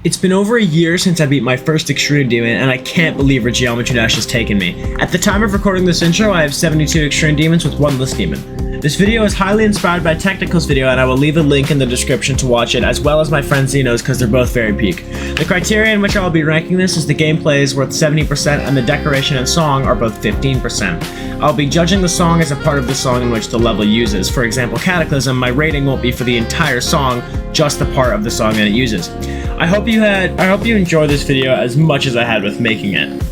It's been over a year since I beat my first Extreme Demon, and I can't believe where Geometry Dash has taken me. At the time of recording this intro, I have 72 Extreme Demons with 1 less demon. This video is highly inspired by Technical's video, and I will leave a link in the description to watch it, as well as my friend Xeno's, because they're both very peak. The criteria in which I will be ranking this is the gameplay is worth 70%, and the decoration and song are both 15%. I'll be judging the song as a part of the song in which the level uses. For example, Cataclysm, my rating won't be for the entire song, just the part of the song that it uses. I hope you enjoyed this video as much as I had with making it.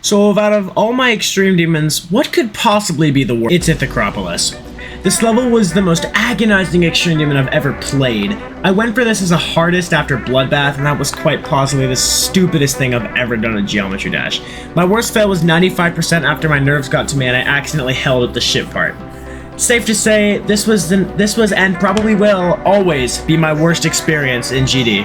So out of all my Extreme Demons, what could possibly be the worst? It's Ithacropolis. This level was the most agonizing Extreme Demon I've ever played. I went for this as a hardest after Bloodbath, and that was quite possibly the stupidest thing I've ever done at Geometry Dash. My worst fail was 95% after my nerves got to me and I accidentally held at the ship part. Safe to say, this was and probably will always be my worst experience in GD.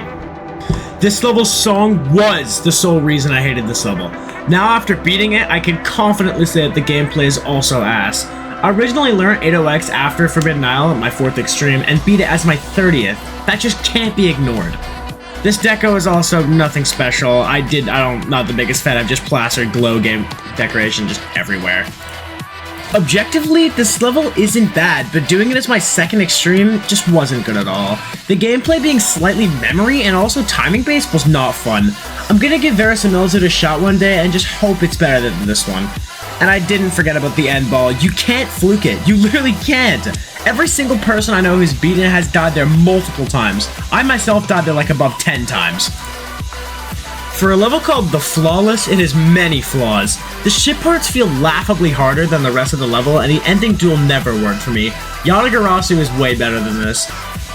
This level's song was the sole reason I hated this level. Now after beating it, I can confidently say that the gameplay is also ass. I originally learned 80X after Forbidden Isle at my 4th Extreme and beat it as my 30th. That just can't be ignored. This deco is also nothing special. I'm not the biggest fan, I've just plastered glow game decoration just everywhere. Objectively, this level isn't bad, but doing it as my 2nd Extreme just wasn't good at all. The gameplay being slightly memory and also timing based was not fun. I'm gonna give Verisimilitude a shot one day and just hope it's better than this one. And I didn't forget about the end ball. You can't fluke it. You literally can't. Every single person I know who's beaten it has died there multiple times. I myself died there like above 10 times. For a level called The Flawless, it has many flaws. The ship parts feel laughably harder than the rest of the level, and the ending duel never worked for me. Yatagarasu is way better than this.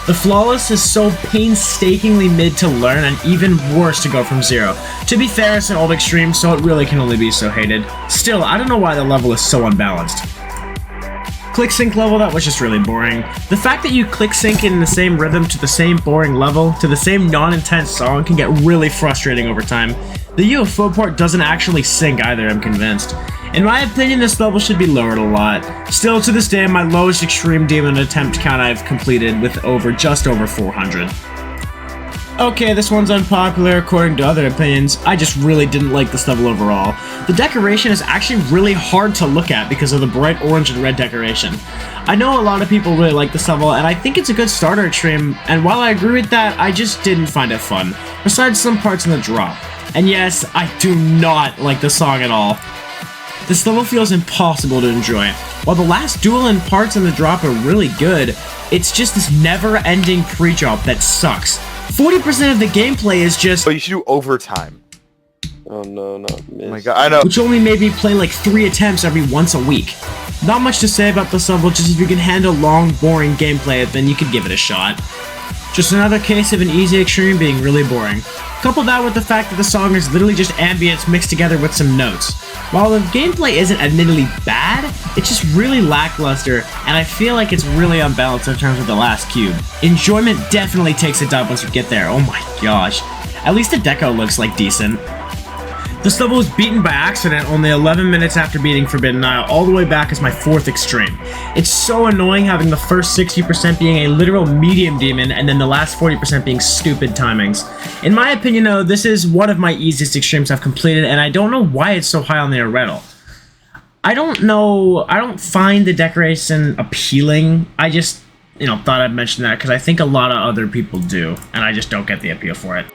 The Flawless is so painstakingly mid to learn, and even worse to go from 0. To be fair, it's an old Extreme, so it really can only be so hated. Still, I don't know why the level is so unbalanced. Click sync level, that was just really boring. The fact that you click sync in the same rhythm to the same boring level, to the same non-intense song can get really frustrating over time. The UFO port doesn't actually sync either, I'm convinced. In my opinion, this level should be lowered a lot. Still, to this day, my lowest Extreme Demon attempt count I've completed with just over 400. Okay, this one's unpopular according to other opinions. I just really didn't like this level overall. The decoration is actually really hard to look at because of the bright orange and red decoration. I know a lot of people really like this level, and I think it's a good starter Extreme, and while I agree with that, I just didn't find it fun, besides some parts in the drop. And yes, I do not like the song at all. This level feels impossible to enjoy. While the last duel and parts in the drop are really good, it's just this never-ending pre-drop that sucks. 40% of the gameplay is just— But you should do overtime. Oh no, not miss. Oh my god, I know. Which only made me play like 3 attempts every once a week. Not much to say about this level, just if you can handle long, boring gameplay, then you could give it a shot. Just another case of an easy Extreme being really boring. Couple that with the fact that the song is literally just ambience mixed together with some notes. While the gameplay isn't admittedly bad, it's just really lackluster, and I feel like it's really unbalanced in terms of the last cube. Enjoyment definitely takes a dub once you get there, oh my gosh. At least the deco looks like decent. This level was beaten by accident only 11 minutes after beating Forbidden Isle all the way back as my 4th Extreme. It's so annoying having the first 60% being a literal medium demon and then the last 40% being stupid timings. In my opinion though, this is one of my easiest Extremes I've completed, and I don't know why it's so high on the Irreddle. I don't find the decoration appealing. I just, thought I'd mention that because I think a lot of other people do, and I just don't get the appeal for it.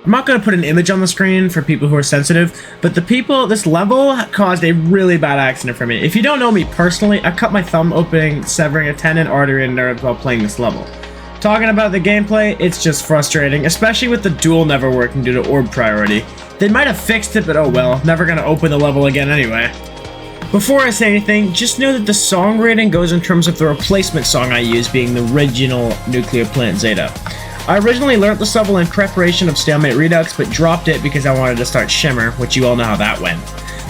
I'm not going to put an image on the screen for people who are sensitive, but this level caused a really bad accident for me. If you don't know me personally, I cut my thumb opening, severing a tendon, artery, and nerve while playing this level. Talking about the gameplay, it's just frustrating, especially with the duel never working due to orb priority. They might have fixed it, but oh well, never going to open the level again anyway. Before I say anything, just know that the song rating goes in terms of the replacement song I used being the original Nuclear Plant Zeta. I originally learned this level in preparation of Stalemate Redux, but dropped it because I wanted to start Shimmer, which you all know how that went.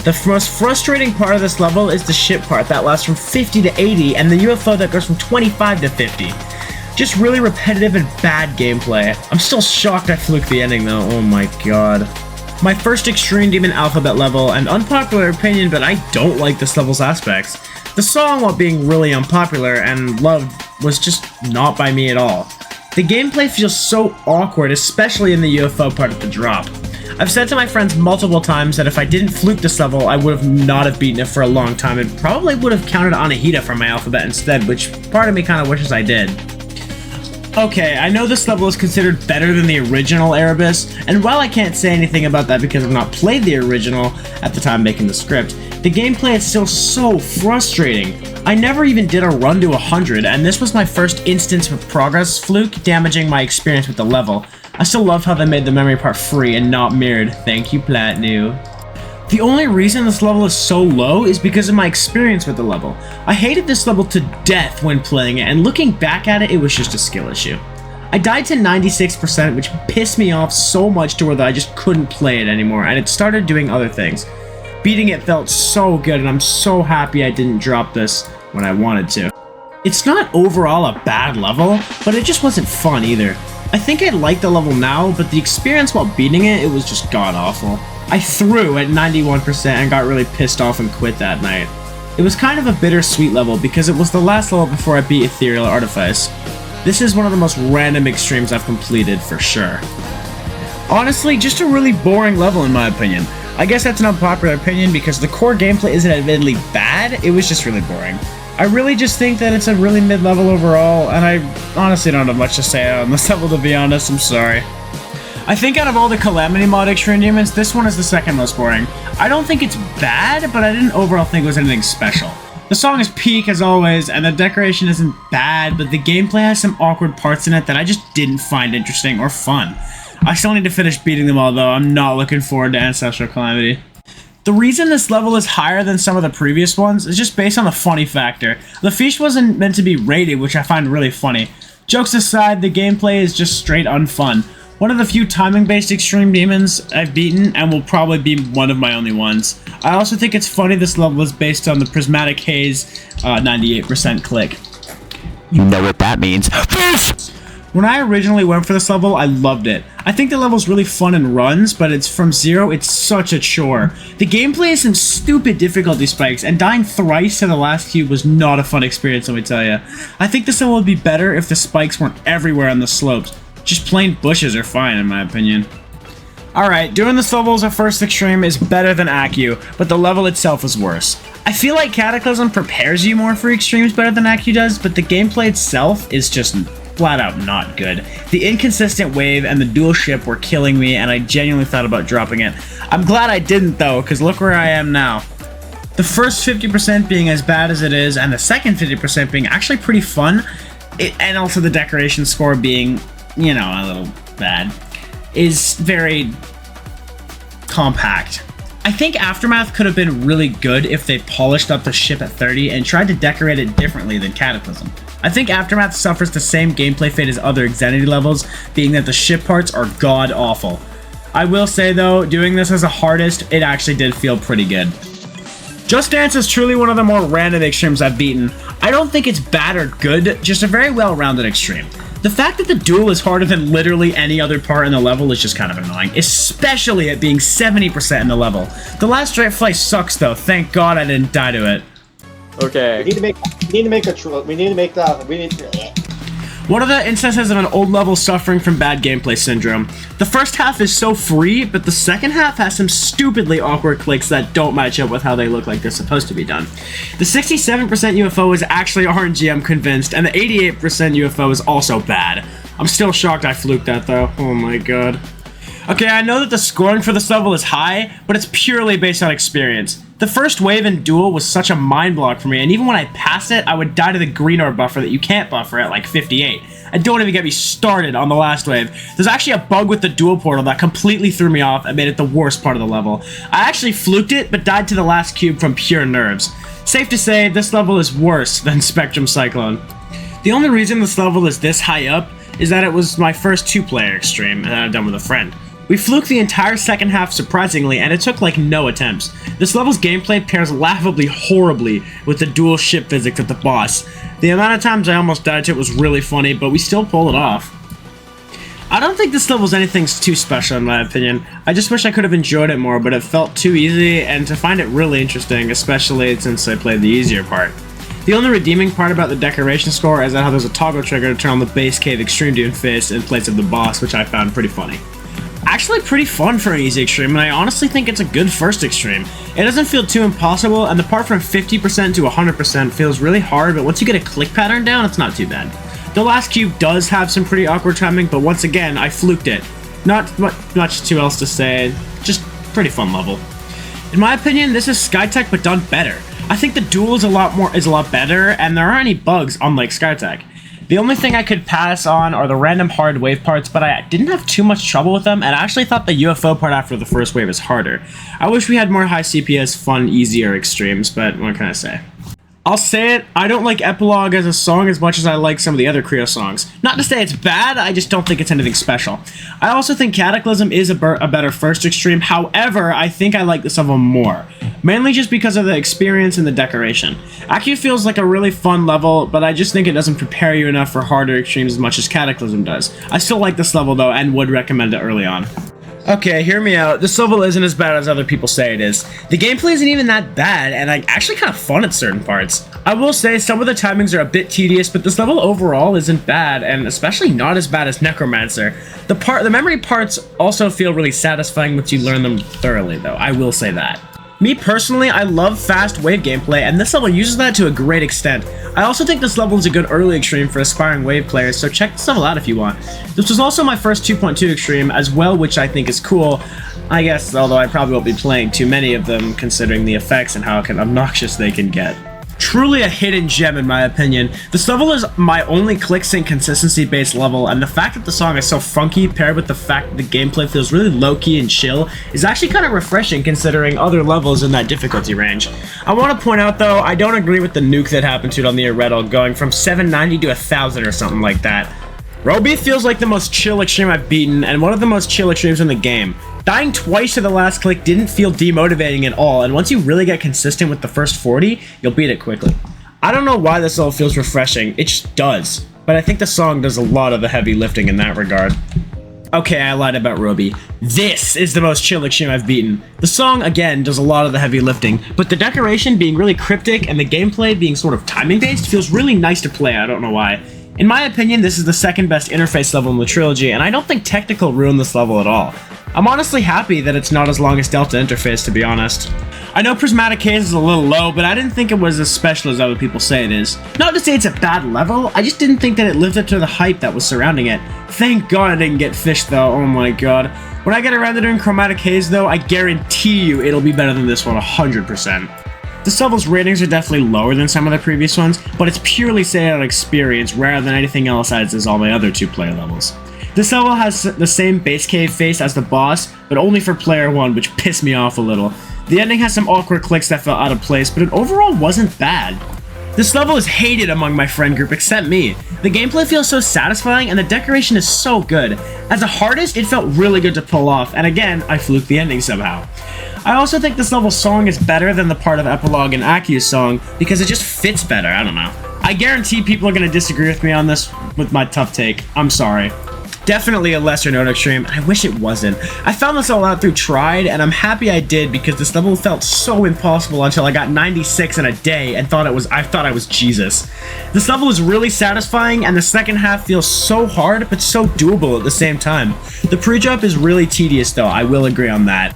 The most frustrating part of this level is the ship part that lasts from 50 to 80, and the UFO that goes from 25 to 50. Just really repetitive and bad gameplay. I'm still shocked I fluked the ending though, oh my god. My first Extreme Demon Alphabet level, and unpopular opinion, but I don't like this level's aspects. The song, while being really unpopular and loved, was just not by me at all. The gameplay feels so awkward, especially in the UFO part of the drop. I've said to my friends multiple times that if I didn't fluke this level, I would have not have beaten it for a long time and probably would have counted Anahita from my alphabet instead, which part of me kind of wishes I did. Okay, I know this level is considered better than the original Erebus, and while I can't say anything about that because I've not played the original at the time making the script, the gameplay is still so frustrating. I never even did a run to 100, and this was my first instance of progress fluke, damaging my experience with the level. I still love how they made the memory part free and not mirrored. Thank you, Platnu. The only reason this level is so low is because of my experience with the level. I hated this level to death when playing it, and looking back at it, it was just a skill issue. I died to 96%, which pissed me off so much to where I just couldn't play it anymore, and it started doing other things. Beating it felt so good, and I'm so happy I didn't drop this when I wanted to. It's not overall a bad level, but it just wasn't fun either. I think I like the level now, but the experience while beating it, it was just god-awful. I threw at 91% and got really pissed off and quit that night. It was kind of a bittersweet level because it was the last level before I beat Ethereal Artifice. This is one of the most random extremes I've completed for sure. Honestly, just a really boring level in my opinion. I guess that's an unpopular opinion because the core gameplay isn't admittedly bad, it was just really boring. I really just think that it's a really mid-level overall, and I honestly don't have much to say on this level to be honest, I'm sorry. I think out of all the Calamity mod Extreme Demons, this one is the second most boring. I don't think it's bad, but I didn't overall think it was anything special. The song is peak as always, and the decoration isn't bad, but the gameplay has some awkward parts in it that I just didn't find interesting or fun. I still need to finish beating them all though, I'm not looking forward to Ancestral Calamity. The reason this level is higher than some of the previous ones is just based on the funny factor. The fish wasn't meant to be rated, which I find really funny. Jokes aside, the gameplay is just straight unfun. One of the few timing-based Extreme Demons I've beaten, and will probably be one of my only ones. I also think it's funny this level is based on the Prismatic Haze 98% click. You know what that means. When I originally went for this level, I loved it. I think the level's really fun in runs, but it's from zero, it's such a chore. The gameplay has some stupid difficulty spikes, and dying thrice to the last cube was not a fun experience, let me tell you. I think this level would be better if the spikes weren't everywhere on the slopes. Just plain bushes are fine, in my opinion. Alright, doing this level as a first extreme is better than Accu, but the level itself is worse. I feel like Cataclysm prepares you more for extremes better than Accu does, but the gameplay itself is just flat out not good. The inconsistent wave and the dual ship were killing me, and I genuinely thought about dropping it. I'm glad I didn't though, because look where I am now. The first 50% being as bad as it is, and the second 50% being actually pretty fun, and also the decoration score being, you know, a little bad, is very compact. I think Aftermath could have been really good if they polished up the ship at 30 and tried to decorate it differently than Cataclysm. I think Aftermath suffers the same gameplay fate as other Xanity levels, being that the ship parts are god-awful. I will say though, doing this as a hardest, it actually did feel pretty good. Just Dance is truly one of the more random extremes I've beaten. I don't think it's bad or good, just a very well-rounded extreme. The fact that the duel is harder than literally any other part in the level is just kind of annoying, especially it being 70% in the level. The last Dragonfly sucks though, thank god I didn't die to it. Okay. We need to What are the instances of an old level suffering from bad gameplay syndrome? The first half is so free, but the second half has some stupidly awkward clicks that don't match up with how they look like they're supposed to be done. The 67% UFO is actually RNG, I'm convinced, and the 88% UFO is also bad. I'm still shocked I fluked that though, oh my god. Okay, I know that the scoring for this level is high, but it's purely based on experience. The first wave in Duel was such a mind block for me, and even when I passed it, I would die to the green orb buffer that you can't buffer at like 58. And don't even get me started on the last wave. There's actually a bug with the Duel portal that completely threw me off and made it the worst part of the level. I actually fluked it, but died to the last cube from pure nerves. Safe to say, this level is worse than Spectrum Cyclone. The only reason this level is this high up is that it was my first two-player extreme that I've done with a friend. We fluked the entire second half surprisingly, and it took like no attempts. This level's gameplay pairs laughably horribly with the dual ship physics at the boss. The amount of times I almost died to it was really funny, but we still pulled it off. I don't think this level's anything too special in my opinion. I just wish I could have enjoyed it more, but it felt too easy, and to find it really interesting, especially since I played the easier part. The only redeeming part about the decoration score is that how there's a toggle trigger to turn on the base cave Extreme Doomfist in place of the boss, which I found pretty funny. Actually pretty fun for an easy extreme, and I honestly think it's a good first extreme. It doesn't feel too impossible, and the part from 50% to 100% feels really hard, but once you get a click pattern down, it's not too bad. The last cube does have some pretty awkward timing, but once again, I fluked it. Not much too else to say, just pretty fun level. In my opinion, this is Skytech but done better. I think the duel is a lot better, and there aren't any bugs unlike Skytech. The only thing I could pass on are the random hard wave parts, but I didn't have too much trouble with them, and I actually thought the UFO part after the first wave is harder. I wish we had more high CPS, fun, easier extremes, but what can I say? I'll say it, I don't like Epilogue as a song as much as I like some of the other Creo songs. Not to say it's bad, I just don't think it's anything special. I also think Cataclysm is a better first extreme, however, I think I like this level more. Mainly just because of the experience and the decoration. Aki feels like a really fun level, but I just think it doesn't prepare you enough for harder extremes as much as Cataclysm does. I still like this level though, and would recommend it early on. Okay, hear me out. This level isn't as bad as other people say it is. The gameplay isn't even that bad, and actually kind of fun at certain parts. I will say some of the timings are a bit tedious, but this level overall isn't bad, and especially not as bad as Necromancer. The memory parts also feel really satisfying once you learn them thoroughly, though. I will say that. Me personally, I love fast wave gameplay, and this level uses that to a great extent. I also think this level is a good early extreme for aspiring wave players, so check this level out if you want. This was also my first 2.2 extreme as well, which I think is cool. I guess, although I probably won't be playing too many of them considering the effects and how obnoxious they can get. Truly a hidden gem in my opinion. This level is my only click sync consistency based level, and the fact that the song is so funky paired with the fact that the gameplay feels really low-key and chill is actually kind of refreshing considering other levels in that difficulty range. I want to point out though, I don't agree with the nuke that happened to it on the Irreddle going from 790 to 1000 or something like that. Roby feels like the most chill extreme I've beaten, and one of the most chill extremes in the game. Dying twice to the last click didn't feel demotivating at all, and once you really get consistent with the first 40, you'll beat it quickly. I don't know why this level feels refreshing, it just does, but I think the song does a lot of the heavy lifting in that regard. Okay, I lied about Roby. This is the most chill extreme I've beaten. The song, again, does a lot of the heavy lifting, but the decoration being really cryptic and the gameplay being sort of timing-based feels really nice to play, I don't know why. In my opinion, this is the second best interface level in the trilogy, and I don't think technical ruined this level at all. I'm honestly happy that it's not as long as Delta Interface, to be honest. I know Prismatic Haze is a little low, but I didn't think it was as special as other people say it is. Not to say it's a bad level, I just didn't think that it lived up to the hype that was surrounding it. Thank God I didn't get fished though, oh my god. When I get around to doing Chromatic Haze though, I guarantee you it'll be better than this one 100%. This level's ratings are definitely lower than some of the previous ones, but it's purely set on experience rather than anything else as is all my other two-player levels. This level has the same base cave face as the boss, but only for player 1, which pissed me off a little. The ending has some awkward clicks that felt out of place, but it overall wasn't bad. This level is hated among my friend group except me. The gameplay feels so satisfying and the decoration is so good. As a hardest, it felt really good to pull off, and again, I fluked the ending somehow. I also think this level's song is better than the part of Epilogue and Aki's song because it just fits better, I don't know. I guarantee people are going to disagree with me on this with my tough take. I'm sorry. Definitely a lesser known extreme, and I wish it wasn't. I found this all out through Tried, and I'm happy I did because this level felt so impossible until I got 96 in a day and I thought I was Jesus. This level is really satisfying, and the second half feels so hard, but so doable at the same time. The pre-jump is really tedious though, I will agree on that.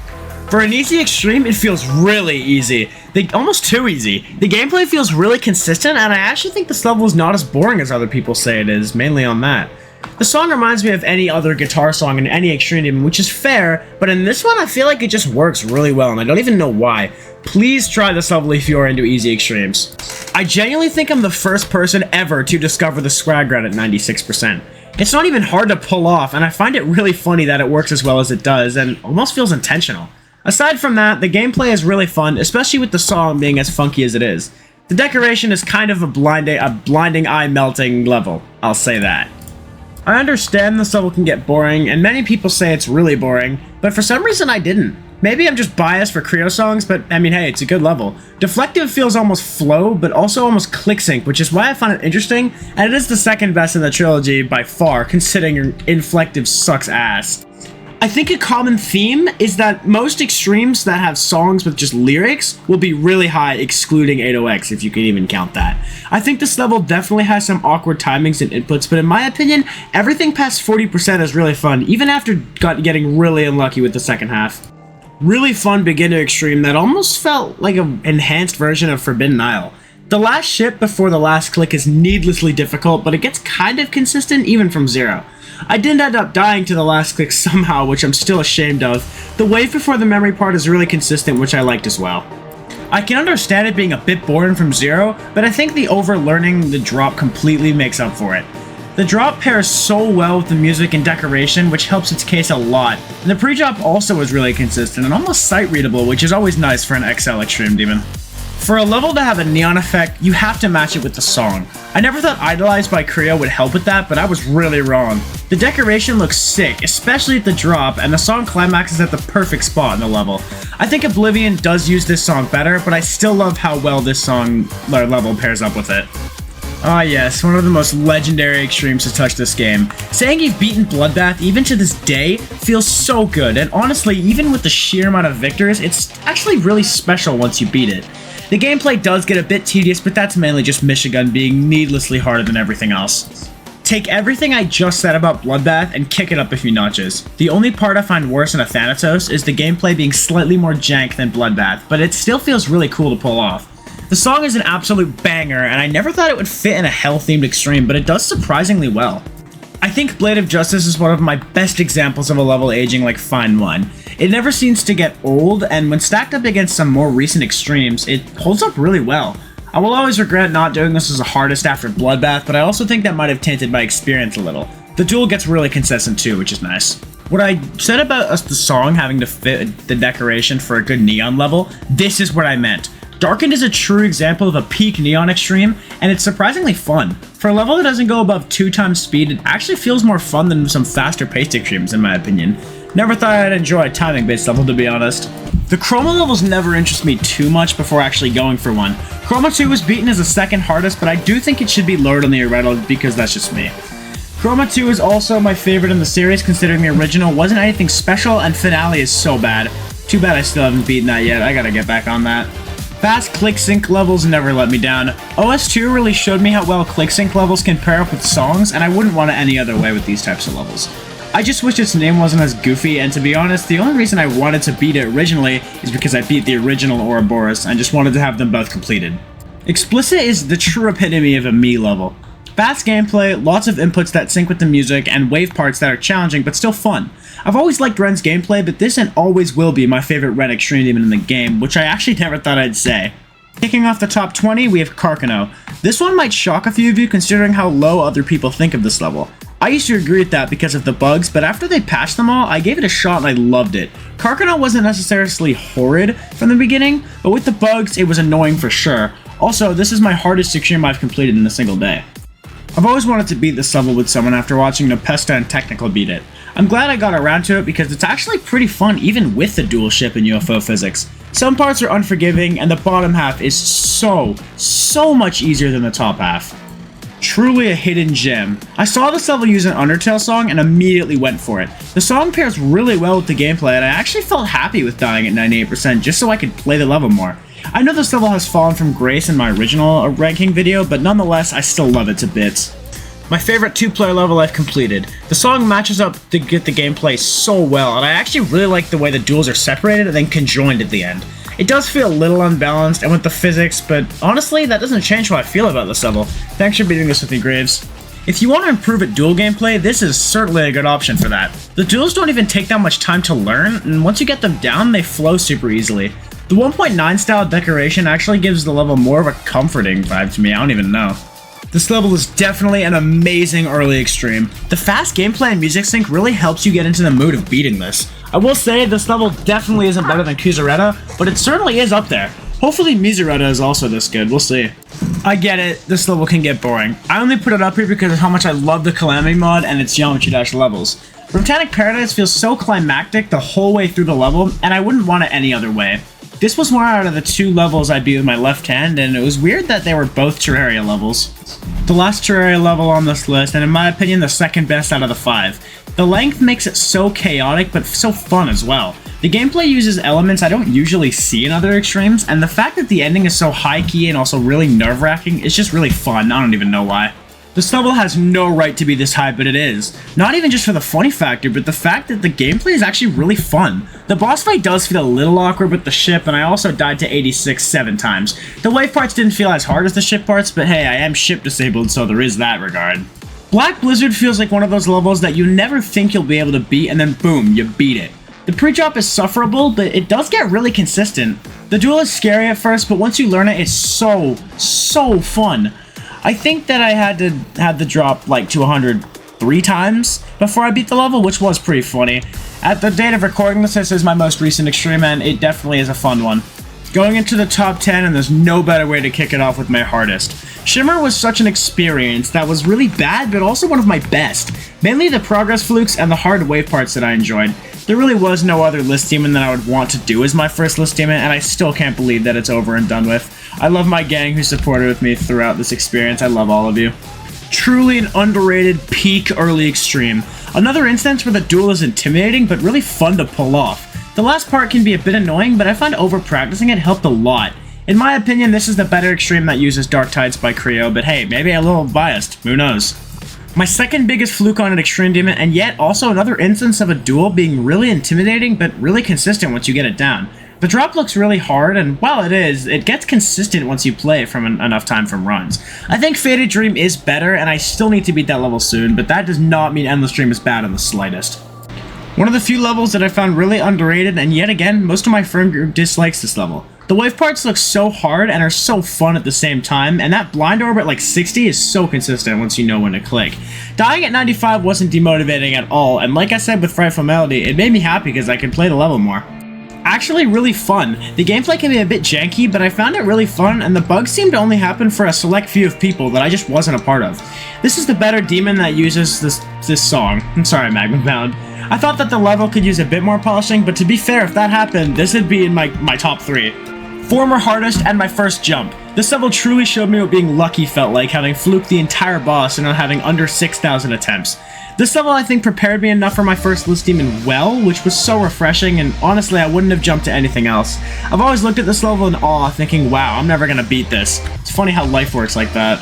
For an easy extreme, it feels really easy. Almost too easy. The gameplay feels really consistent, and I actually think this level is not as boring as other people say it is, mainly on that. The song reminds me of any other guitar song in any Extreme Demon, which is fair, but in this one I feel like it just works really well, and I don't even know why. Please try this level if you are into easy extremes. I genuinely think I'm the first person ever to discover the swag grad at 96%. It's not even hard to pull off, and I find it really funny that it works as well as it does, and almost feels intentional. Aside from that, the gameplay is really fun, especially with the song being as funky as it is. The decoration is kind of a blinding eye-melting level, I'll say that. I understand this level can get boring, and many people say it's really boring, but for some reason I didn't. Maybe I'm just biased for Creo songs, but I mean, hey, it's a good level. Deflective feels almost flow, but also almost click sync, which is why I find it interesting, and it is the second best in the trilogy by far, considering Inflective sucks ass. I think a common theme is that most extremes that have songs with just lyrics will be really high, excluding 808X, if you can even count that. I think this level definitely has some awkward timings and inputs, but in my opinion, everything past 40% is really fun, even after getting really unlucky with the second half. Really fun beginner extreme that almost felt like an enhanced version of Forbidden Isle. The last ship before the last click is needlessly difficult, but it gets kind of consistent even from zero. I did end up dying to the last click somehow, which I'm still ashamed of. The wave before the memory part is really consistent, which I liked as well. I can understand it being a bit boring from zero, but I think the over-learning the drop completely makes up for it. The drop pairs so well with the music and decoration, which helps its case a lot, and the pre-drop also is really consistent and almost sight-readable, which is always nice for an XL Extreme Demon. For a level to have a neon effect, you have to match it with the song. I never thought Idolized by Creo would help with that, but I was really wrong. The decoration looks sick, especially at the drop, and the song climaxes at the perfect spot in the level. I think Oblivion does use this song better, but I still love how well this song or level pairs up with it. Ah yes, one of the most legendary extremes to touch this game. Saying you've beaten Bloodbath even to this day feels so good, and honestly, even with the sheer amount of victors, it's actually really special once you beat it. The gameplay does get a bit tedious, but that's mainly just Michigan being needlessly harder than everything else. Take everything I just said about Bloodbath and kick it up a few notches. The only part I find worse in a Thanatos is the gameplay being slightly more jank than Bloodbath, but it still feels really cool to pull off. The song is an absolute banger, and I never thought it would fit in a hell-themed extreme, but it does surprisingly well. I think Blade of Justice is one of my best examples of a level aging like fine wine. It never seems to get old, and when stacked up against some more recent extremes, it holds up really well. I will always regret not doing this as a hardest after Bloodbath, but I also think that might have tainted my experience a little. The duel gets really consistent too, which is nice. What I said about the song having to fit the decoration for a good neon level, this is what I meant. Darkened is a true example of a peak neon extreme, and it's surprisingly fun. For a level that doesn't go above 2 times speed, it actually feels more fun than some faster paced extremes in my opinion. Never thought I'd enjoy a timing based level, to be honest. The Chroma levels never interest me too much before actually going for one. Chroma 2 was beaten as the second hardest, but I do think it should be lowered on the Irretal because that's just me. Chroma 2 is also my favorite in the series considering the original wasn't anything special and Finale is so bad. Too bad I still haven't beaten that yet, I gotta get back on that. Fast click sync levels never let me down. OS2 really showed me how well click sync levels can pair up with songs, and I wouldn't want it any other way with these types of levels. I just wish its name wasn't as goofy, and to be honest, the only reason I wanted to beat it originally is because I beat the original Ouroboros and just wanted to have them both completed. Explicit is the true epitome of a me level. Fast gameplay, lots of inputs that sync with the music, and wave parts that are challenging but still fun. I've always liked Ren's gameplay, but this and always will be my favorite Ren Extreme Demon in the game, which I actually never thought I'd say. Kicking off the top 20, we have Carcano. This one might shock a few of you considering how low other people think of this level. I used to agree with that because of the bugs, but after they patched them all, I gave it a shot and I loved it. Carcano wasn't necessarily horrid from the beginning, but with the bugs, it was annoying for sure. Also, this is my hardest extreme I've completed in a single day. I've always wanted to beat this level with someone after watching Nepesta and Technical beat it. I'm glad I got around to it because it's actually pretty fun even with the dual ship and UFO physics. Some parts are unforgiving and the bottom half is so much easier than the top half. Truly a hidden gem. I saw this level use an Undertale song and immediately went for it. The song pairs really well with the gameplay and I actually felt happy with dying at 98% just so I could play the level more. I know this level has fallen from grace in my original ranking video, but nonetheless I still love it to bits. My favorite 2-player level I've completed. The song matches up to get the gameplay so well, and I actually really like the way the duels are separated and then conjoined at the end. It does feel a little unbalanced and with the physics, but honestly, that doesn't change how I feel about this level. Thanks for beating this with me, Graves. If you want to improve at duel gameplay, this is certainly a good option for that. The duels don't even take that much time to learn, and once you get them down, they flow super easily. The 1.9 style decoration actually gives the level more of a comforting vibe to me, I don't even know. This level is definitely an amazing early extreme. The fast gameplay and music sync really helps you get into the mood of beating this. I will say this level definitely isn't better than Kuzareta, but it certainly is up there. Hopefully Mizureta is also this good, we'll see. I get it, this level can get boring. I only put it up here because of how much I love the Calamity mod and its Geometry Dash levels. Botanic Paradise feels so climactic the whole way through the level, and I wouldn't want it any other way. This was one out of the 2 levels I beat with my left hand, and it was weird that they were both Terraria levels. The last Terraria level on this list, and in my opinion the second best out of the 5. The length makes it so chaotic, but so fun as well. The gameplay uses elements I don't usually see in other extremes, and the fact that the ending is so high-key and also really nerve-wracking is just really fun. I don't even know why. This level has no right to be this high, but it is. Not even just for the funny factor, but the fact that the gameplay is actually really fun. The boss fight does feel a little awkward with the ship, and I also died to 86 7 times. The wave parts didn't feel as hard as the ship parts, but hey, I am ship disabled, so there is that regard. Black Blizzard feels like one of those levels that you never think you'll be able to beat, and then boom, you beat it. The pre-drop is sufferable, but it does get really consistent. The duel is scary at first, but once you learn it, it's so fun. I think that I had to have the drop like to 100 3 times before I beat the level, which was pretty funny. At the date of recording this is my most recent extreme, and it definitely is a fun one. Going into the top 10, and there's no better way to kick it off with my hardest. Shimmer was such an experience that was really bad, but also one of my best. Mainly the progress flukes and the hard wave parts that I enjoyed. There really was no other list demon that I would want to do as my first list demon, and I still can't believe that it's over and done with. I love my gang who supported with me throughout this experience. I love all of you. Truly an underrated peak early extreme. Another instance where the duel is intimidating but really fun to pull off. The last part can be a bit annoying, but I find over-practicing it helped a lot. In my opinion, this is the better extreme that uses Dark Tides by Creo, but hey, maybe a little biased, who knows. My second biggest fluke on an extreme demon, and yet also another instance of a duel being really intimidating but really consistent once you get it down. The drop looks really hard, and while it is, it gets consistent once you play from enough time from runs. I think Faded Dream is better, and I still need to beat that level soon, but that does not mean Endless Dream is bad in the slightest. One of the few levels that I found really underrated, and yet again, most of my friend group dislikes this level. The wave parts look so hard and are so fun at the same time, and that blind orb at like 60 is so consistent once you know when to click. Dying at 95 wasn't demotivating at all, and like I said with Frightful Melody, it made me happy because I could play the level more. Actually really fun. The gameplay can be a bit janky, but I found it really fun, and the bugs seem to only happen for a select few of people that I just wasn't a part of. This is the better demon that uses this song. I'm sorry, Magma Bound. I thought that the level could use a bit more polishing, but to be fair, if that happened, this would be in my top 3. Former hardest and my first jump. This level truly showed me what being lucky felt like, having fluked the entire boss and not having under 6,000 attempts. This level I think prepared me enough for my first list demon well, which was so refreshing, and honestly I wouldn't have jumped to anything else. I've always looked at this level in awe, thinking wow, I'm never gonna beat this. It's funny how life works like that.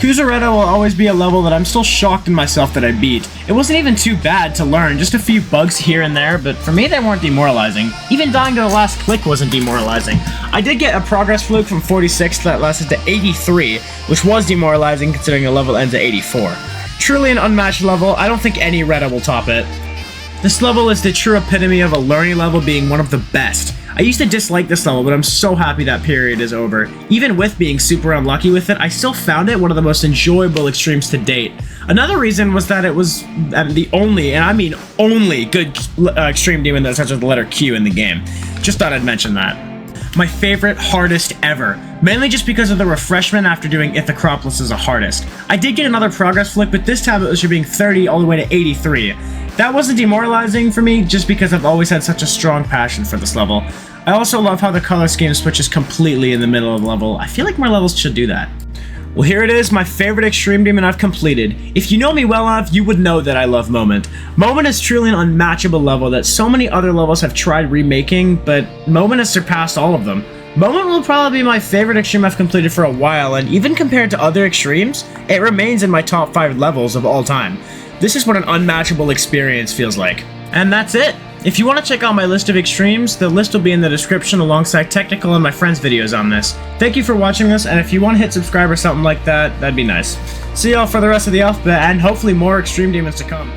Kuzareta will always be a level that I'm still shocked in myself that I beat. It wasn't even too bad to learn, just a few bugs here and there, but for me they weren't demoralizing. Even dying to the last click wasn't demoralizing. I did get a progress fluke from 46 that lasted to 83, which was demoralizing considering the level ends at 84. Truly an unmatched level, I don't think any Retta will top it. This level is the true epitome of a learning level being one of the best. I used to dislike this level, but I'm so happy that period is over. Even with being super unlucky with it, I still found it one of the most enjoyable extremes to date. Another reason was that it was the only, and I mean only, good extreme demon that starts with the letter Q in the game. Just thought I'd mention that. My favorite hardest ever, mainly just because of the refreshment after doing Ithacropolis as a hardest. I did get another progress flick, but this time it was from being 30 all the way to 83. That wasn't demoralizing for me, just because I've always had such a strong passion for this level. I also love how the color scheme switches completely in the middle of the level. I feel like more levels should do that. Well, here it is, my favorite extreme demon I've completed. If you know me well enough, you would know that I love Moment. Moment is truly an unmatchable level that so many other levels have tried remaking, but Moment has surpassed all of them. Moment will probably be my favorite extreme I've completed for a while, and even compared to other extremes, it remains in my top 5 levels of all time. This is what an unmatchable experience feels like. And that's it! If you want to check out my list of extremes, the list will be in the description alongside technical and my friends' videos on this. Thank you for watching this, and if you want to hit subscribe or something like that, that'd be nice. See y'all for the rest of the alphabet, and hopefully more extreme demons to come.